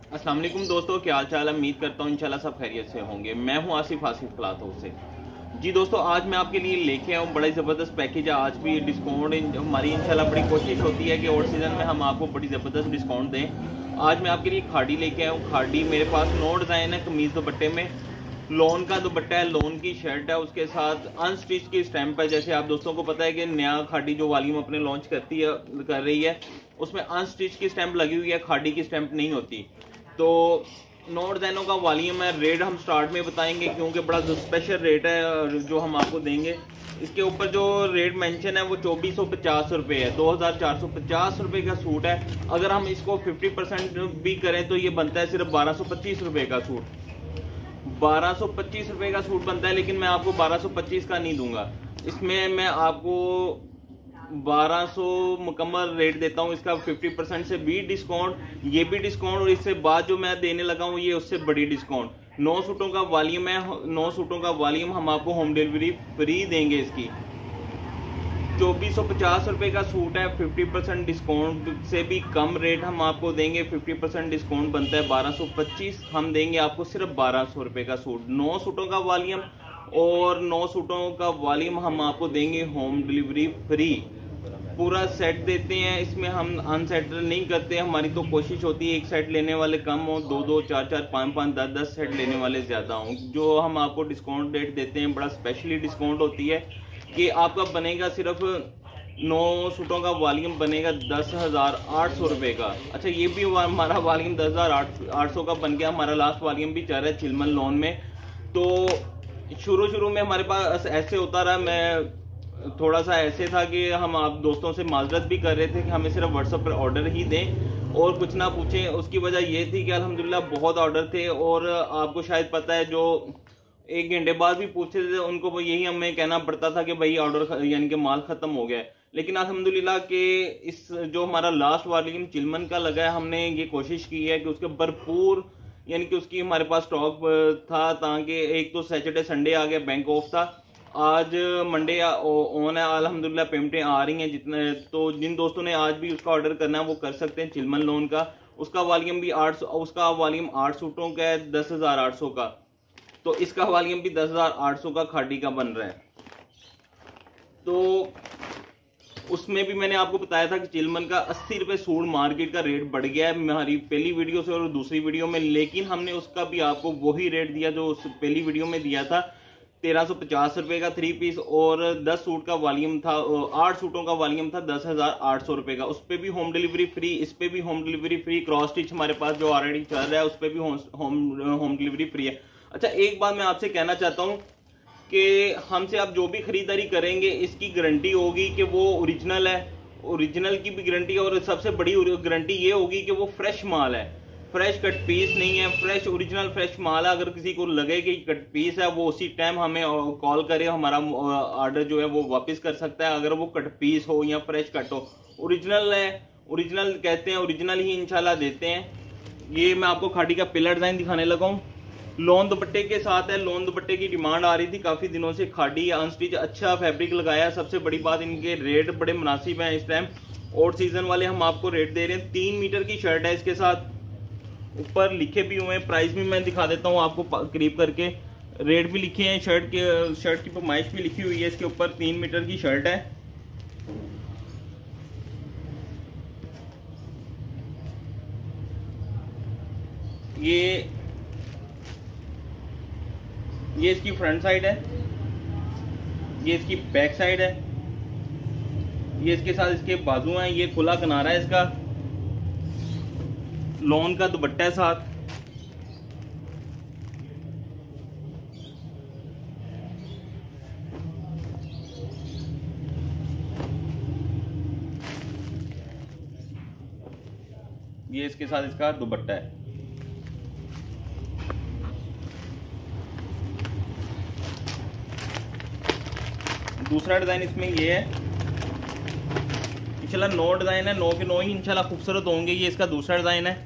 अस्सलाम वालेकुम दोस्तों, क्या हाल चाल है। उम्मीद करता हूँ इंशाल्लाह सब खैरियत से होंगे। मैं हूँ आसिफ क्लाथ हाउस से। जी दोस्तों, आज मैं आपके लिए लेके आया हूँ बड़ा ज़बरदस्त पैकेज है। आज भी डिस्काउंट हमारी इंशाल्लाह बड़ी कोशिश होती है कि और सीज़न में हम आपको बड़ी ज़बरदस्त डिस्काउंट दें। आज मैं आपके लिए खाड़ी लेके आया हूँ। खाड़ी मेरे पास नो डिज़ाइन है कमीज़ दुपट्टे में। लोन का दुपट्टा है, लोन की शर्ट है, उसके साथ अनस्टिच की स्टैंप है। जैसे आप दोस्तों को पता है कि नया खाड़ी जो वॉल्यूम अपने लॉन्च कर रही है, उसमें अनस्टिच की स्टैंप लगी हुई है, खाड़ी की स्टैंप नहीं होती। तो नौ डिजाइनों का वॉल्यूम है। रेट हम स्टार्ट में बताएंगे क्योंकि बड़ा स्पेशल रेट है जो हम आपको देंगे। इसके ऊपर जो रेट मेंशन है वो 2450 रुपये है। 2450 रुपये का सूट है। अगर हम इसको 50% भी करें तो ये बनता है सिर्फ 1225 रुपये का सूट। 1225 रुपये का सूट बनता है, लेकिन मैं आपको 1225 का नहीं दूंगा। इसमें मैं आपको 1200 मुकम्मल रेट देता हूँ इसका। 50% से भी डिस्काउंट, ये भी डिस्काउंट, और इससे बाद जो मैं देने लगा हूँ ये उससे बड़ी डिस्काउंट। 9 सूटों का वॉल्यूम है। 9 सूटों का वॉल्यूम हम आपको होम डिलीवरी फ्री देंगे इसकी। 2450 रुपये का सूट है। 50% डिस्काउंट से भी कम रेट हम आपको देंगे। 50% डिस्काउंट बनता है 1225, हम देंगे आपको सिर्फ 1200 रुपये का सूट। 9 सूटों का वॉल्यूम, और 9 सूटों का वॉल्यूम हम आपको देंगे होम डिलीवरी फ्री। पूरा सेट देते हैं, इसमें हम अनसेट नहीं करते। हमारी तो कोशिश होती है एक सेट लेने वाले कम हो, 2-2, 4-4, 5-5, 10-10 सेट लेने वाले ज़्यादा हों। जो हम आपको डिस्काउंट रेट देते हैं बड़ा स्पेशली डिस्काउंट होती है कि आपका बनेगा सिर्फ 9 सूटों का वॉल्यूम बनेगा 10,800 रुपये का। अच्छा, ये भी हमारा वॉल्यूम 10,800 का बन गया। हमारा लास्ट वॉल्यूम भी चल रहा है चिलमन लोन में। तो शुरू में हमारे पास ऐसे होता रहा, मैं थोड़ा सा ऐसे था कि हम आप दोस्तों से माजरत भी कर रहे थे कि हमें सिर्फ व्हाट्सएप पर ऑर्डर ही दें और कुछ ना पूछें। उसकी वजह ये थी कि अल्हम्दुलिल्लाह बहुत ऑर्डर थे, और आपको शायद पता है जो 1 घंटे बाद भी पूछते थे उनको वो यही हमें कहना पड़ता था कि भाई ऑर्डर यानी कि माल खत्म हो गया है। लेकिन अल्हम्दुलिल्लाह कि इस जो हमारा लास्ट वॉल्यूम चिलमन का लगा है, हमने ये कोशिश की है कि उसके भरपूर यानी कि उसकी हमारे पास स्टॉक था, ताकि एक तो सैटरडे संडे आ गया, बैंक ऑफ था। आज मंडे ऑन है, अल्हम्दुलिल्लाह पेमेंटें आ रही हैं जितने। तो जिन दोस्तों ने आज भी उसका ऑर्डर करना है वो कर सकते हैं चिलमन लोन का। उसका वॉल्यूम भी 800, उसका वॉल्यूम 8 सूटों का है, 10,800 का। तो इसका वॉल्यूम भी 10,800 का खाड़ी का बन रहा है। तो उसमें भी मैंने आपको बताया था कि चिलमन का 80 रुपये सूट मार्केट का रेट बढ़ गया है हमारी पहली वीडियो से और दूसरी वीडियो में, लेकिन हमने उसका भी आपको वही रेट दिया जो उस पहली वीडियो में दिया था। 1350 रुपये का 3 पीस, और 10 सूट का वॉल्यूम था, 8 सूटों का वॉल्यूम था 10,800 रुपये का। उस पर भी होम डिलीवरी फ्री, इस पर भी home delivery free. Cross stitch हमारे पास जो ऑलरेडी चल रहा है उस पर भी होम डिलीवरी फ्री है। अच्छा, एक बात मैं आपसे कहना चाहता हूँ कि हमसे आप जो भी खरीदारी करेंगे इसकी गारंटी होगी कि वो ओरिजिनल है। ओरिजिनल की भी गारंटी, और सबसे बड़ी गारंटी ये होगी कि वो फ्रेश माल है, फ्रेश कट पीस नहीं है। फ्रेश ओरिजिनल फ्रेश माल है। अगर किसी को लगे कि कट पीस है वो उसी टाइम हमें कॉल करे, हमारा ऑर्डर जो है वो वापस कर सकता है। अगर वो कट पीस हो या फ्रेश कट हो, ओरिजिनल है, ओरिजिनल कहते हैं, ओरिजिनल ही इंशाल्लाह देते हैं। ये मैं आपको खाड़ी का पिलर डिजाइन दिखाने लगा हूँ, लोन दुपट्टे के साथ है। लोन दुपट्टे की डिमांड आ रही थी काफी दिनों से। खाड़ी अनस्टिच अच्छा फैब्रिक लगाया। सबसे बड़ी बात, इनके रेट बड़े मुनासिब हैं इस टाइम। और सीजन वाले हम आपको रेट दे रहे हैं। 3 मीटर की शर्ट है, इसके साथ ऊपर लिखे भी हुए हैं, प्राइस भी मैं दिखा देता हूँ आपको करीब करके। रेट भी लिखे हैं, शर्ट की फरमाइश भी लिखी हुई है इसके ऊपर। 3 मीटर की शर्ट है। ये इसकी फ्रंट साइड है, ये इसकी बैक साइड है, ये इसके साथ इसके बाजू हैं, ये खुला किनारा है इसका। लोन का दुपट्टा है साथ। ये इसके साथ इसका दुपट्टा है। दूसरा डिजाइन इसमें ये है। इंशाल्लाह 9 डिजाइन है, 9 के 9 ही इंशाल्लाह खूबसूरत होंगे। ये इसका दूसरा डिजाइन है।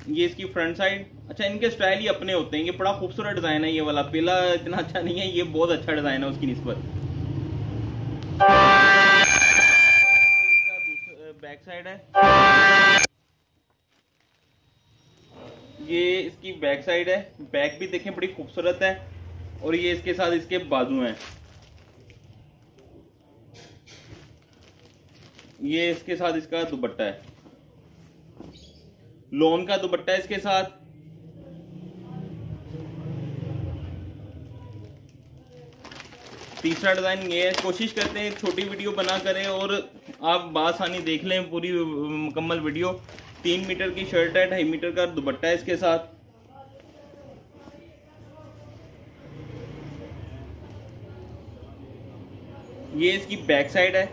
ये इसकी फ्रंट साइड। अच्छा, इनके स्टाइल ही अपने होते हैं। ये बड़ा खूबसूरत डिजाइन है ये वाला। पहला इतना अच्छा नहीं है, ये बहुत अच्छा डिजाइन है उसकी निस्बत। इसका दूसरा बैक साइड है, ये इसकी बैक साइड है। बैक भी देखें बड़ी खूबसूरत है। और ये इसके साथ इसके बाजू हैं। ये इसके साथ इसका दुपट्टा है, लॉन का दुपट्टा है इसके साथ। तीसरा डिजाइन ये है। कोशिश करते हैं छोटी वीडियो बना करें और आप बासानी देख लें पूरी मुकम्मल वीडियो। 3 मीटर की शर्ट है, 2.5 मीटर का दुपट्टा है इसके साथ। ये इसकी बैक साइड है।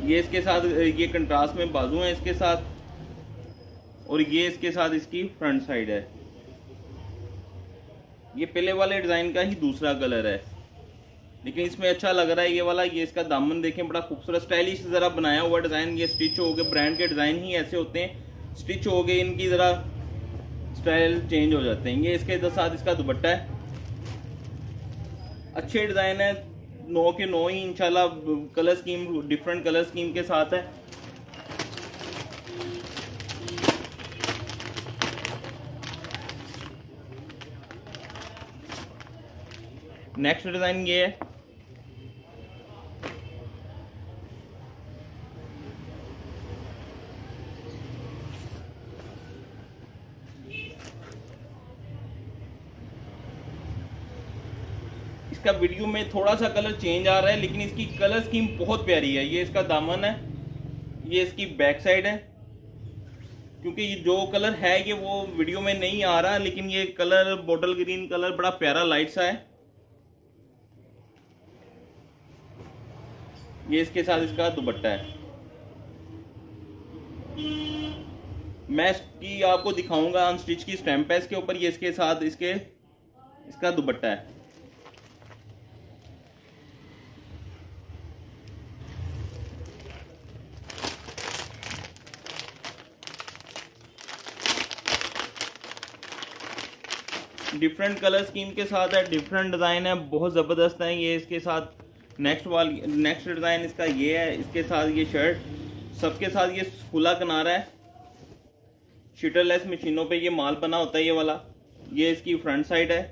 ये इसके साथ ये कंट्रास्ट में बाजू है इसके साथ। और ये इसके साथ इसकी फ्रंट साइड है। ये पहले वाले डिजाइन का ही दूसरा कलर है, लेकिन इसमें अच्छा लग रहा है ये वाला। ये इसका दामन देखें, बड़ा खूबसूरत स्टाइलिश जरा बनाया हुआ डिजाइन। ये स्टिच हो गए, ब्रांड के डिजाइन ही ऐसे होते हैं, स्टिच हो गए इनकी जरा स्टाइल चेंज हो जाते हैं। ये इसके साथ इसका दुपट्टा है। अच्छे डिजाइन है, 9 के 9 ही इंशाल्लाह। Colour scheme different colour scheme के साथ है। नेक्स्ट डिजाइन ये है। इसका वीडियो में थोड़ा सा कलर चेंज आ रहा है, लेकिन इसकी कलर स्कीम बहुत प्यारी है। ये इसका दामन है, ये इसकी बैक साइड है। क्योंकि ये जो कलर है ये वो वीडियो में नहीं आ रहा, लेकिन ये कलर बॉटल ग्रीन कलर बड़ा प्यारा लाइट सा है। ये इसके साथ इसका दुपट्टा है। मैं इसकी आपको दिखाऊंगा अनस्टिच की स्टैंप है इसके ऊपर। ये इसके साथ इसका दुपट्टा है। डिफरेंट कलर स्कीम के साथ है, डिफरेंट डिजाइन है, बहुत जबरदस्त है। ये इसके साथ नेक्स्ट डिजाइन इसका ये है। इसके साथ ये शर्ट, सबके साथ ये खुला किनारा है। शटरलेस मशीनों पे ये माल बना होता है ये वाला। ये इसकी फ्रंट साइड है।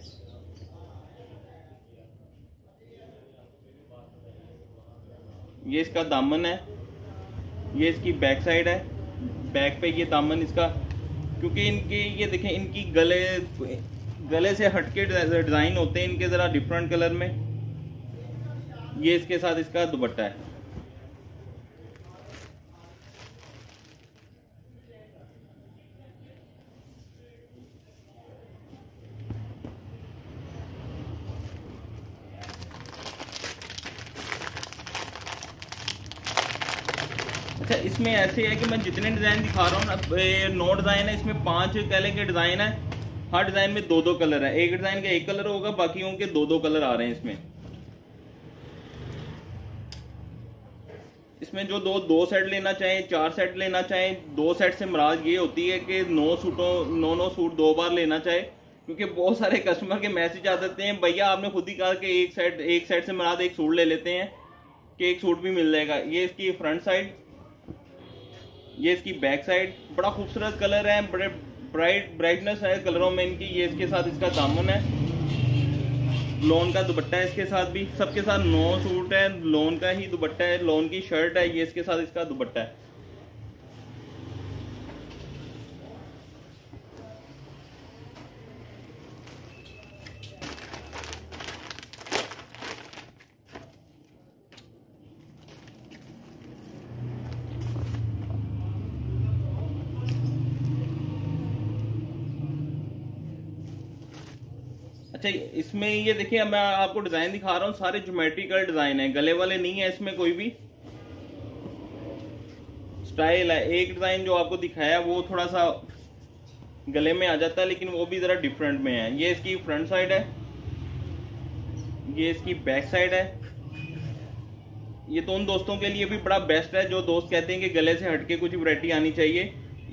ये इसका दामन है। ये इसकी बैक साइड है। बैक पे ये दामन इसका, क्योंकि इनकी ये देखें इनकी गले से हटके डिजाइन होते हैं इनके जरा डिफरेंट कलर में। ये इसके साथ इसका दुपट्टा है। अच्छा, इसमें ऐसे है कि मैं जितने डिजाइन दिखा रहा हूँ ना, 9 डिजाइन है, इसमें 5 कैले के डिजाइन है। हर डिजाइन में 2-2 कलर है। एक डिजाइन का एक कलर होगा, बाकियों के 2-2 कलर आ रहे हैं इसमें। इसमें जो दो सेट लेना चाहें, 4 सेट लेना चाहें, 2 सेट से मुराद ये होती है कि 9 सूट 2 बार लेना चाहे। क्योंकि बहुत सारे कस्टमर के मैसेज आ जाते हैं, भैया आपने खुद ही कहा कि एक सेट से मुराद एक सूट ले लेते हैं कि एक सूट भी मिल जाएगा। ये इसकी फ्रंट साइड, ये इसकी बैक साइड। बड़ा खूबसूरत कलर है, बड़े ब्राइटनेस है कलरों में इनकी। ये इसके साथ इसका दामन है। लॉन का दुपट्टा है इसके साथ भी। सबके साथ 9 सूट है, लॉन का ही दुपट्टा है, लॉन की शर्ट है। ये इसके साथ इसका दुपट्टा है। अच्छा, इसमें ये देखिए मैं आपको डिजाइन दिखा रहा हूँ, सारे ज्योमेट्रिकल डिजाइन है, गले वाले नहीं है इसमें कोई भी। स्टाइल है। एक डिजाइन जो आपको दिखाया वो थोड़ा सा गले में आ जाता है, लेकिन वो भी जरा डिफरेंट में है। ये इसकी फ्रंट साइड है। ये इसकी बैक साइड है। ये तो उन दोस्तों के लिए भी बड़ा बेस्ट है जो दोस्त कहते हैं कि गले से हटके कुछ वैरायटी आनी चाहिए।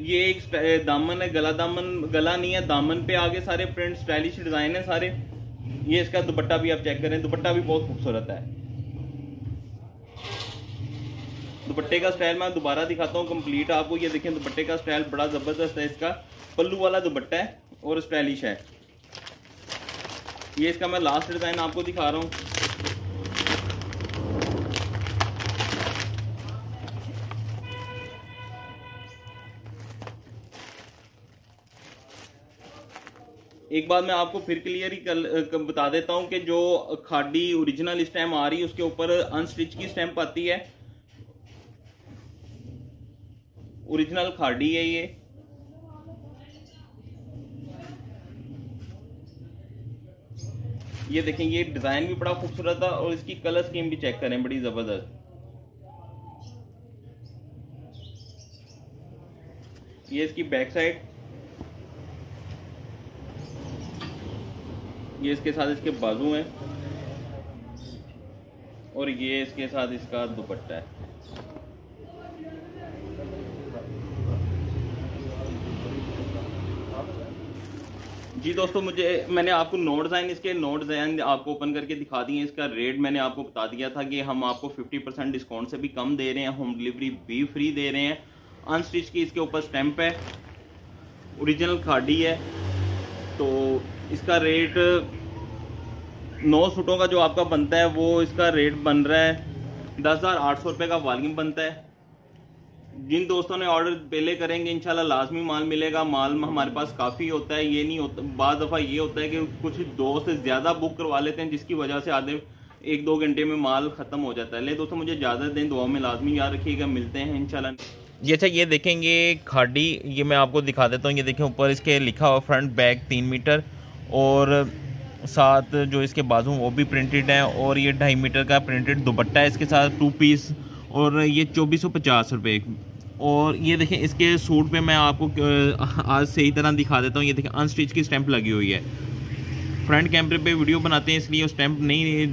ये एक दामन है, गला नहीं है, दामन पे आगे सारे प्रिंट स्टाइलिश डिजाइन है सारे। ये इसका दुपट्टा भी आप चेक करें, दुपट्टा भी बहुत खूबसूरत है। दुपट्टे का स्टाइल मैं दोबारा दिखाता हूँ कंप्लीट आपको। ये देखें दुपट्टे का स्टाइल बड़ा जबरदस्त है, इसका पल्लू वाला दुपट्टा है और स्टाइलिश है। ये इसका मैं लास्ट डिजाइन आपको दिखा रहा हूँ। एक बात मैं आपको फिर क्लियर ही बता देता हूं कि जो खाड़ी ओरिजिनल स्टैम्प आ रही है उसके ऊपर अनस्टिच की स्टैम्प आती है। ओरिजिनल खाड़ी है ये देखें, ये डिजाइन भी बड़ा खूबसूरत है और इसकी कलर स्कीम भी चेक करें, बड़ी जबरदस्त। ये इसकी बैक साइड, ये इसके साथ इसके बाजू हैं और ये इसके साथ इसका दुपट्टा है। जी दोस्तों, मैंने आपको इसके नौ डिज़ाइन आपको ओपन करके दिखा दिए। इसका रेट मैंने आपको बता दिया था कि हम आपको 50% डिस्काउंट से भी कम दे रहे हैं, होम डिलीवरी भी फ्री दे रहे हैं। अनस्टिच की इसके ऊपर स्टैंप है, ओरिजिनल खाड़ी है। तो इसका रेट 9 सूटों का जो आपका बनता है वो इसका रेट बन रहा है 10,800 रुपये का वॉल्यूम बनता है। जिन दोस्तों ने ऑर्डर पहले करेंगे इंशाल्लाह लाजमी माल मिलेगा। माल हमारे पास काफ़ी होता है, ये नहीं होता, बाद दफ़ा ये होता है कि कुछ दोस्त ज़्यादा बुक करवा लेते हैं जिसकी वजह से आधे 1-2 घंटे में माल ख़त्म हो जाता है। ले दोस्तों, मुझे इजाज़त दें, दुआ में लाजमी याद रखिएगा, मिलते हैं इंशाल्लाह। जी अच्छा, ये देखेंगे खाड़ी, ये मैं आपको दिखा देता हूँ। ये देखें ऊपर इसके लिखा हुआ फ्रंट बैक 3 मीटर और साथ जो इसके बाजू वो भी प्रिंटेड है और ये 2.5 मीटर का प्रिंटेड दुपट्टा है इसके साथ 2 पीस और ये 2450 रुपये। और ये देखें इसके सूट पे मैं आपको आज सही तरह दिखा देता हूँ। ये देखें अनस्टिच की स्टैंप लगी हुई है। फ्रंट कैमरे पे वीडियो बनाते हैं इसलिए स्टैंप नहीं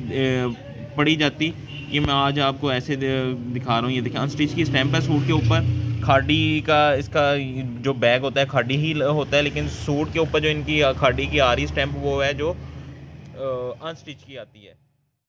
पड़ी जाती, ये मैं आज आपको ऐसे दिखा रहा हूँ। ये देखें अनस्टिच की स्टैंप है सूट के ऊपर। खाड़ी का इसका जो बैग होता है खाड़ी ही होता है, लेकिन सूट के ऊपर जो इनकी खाड़ी की आ रही स्टैंप वो है जो अनस्टिच की आती है।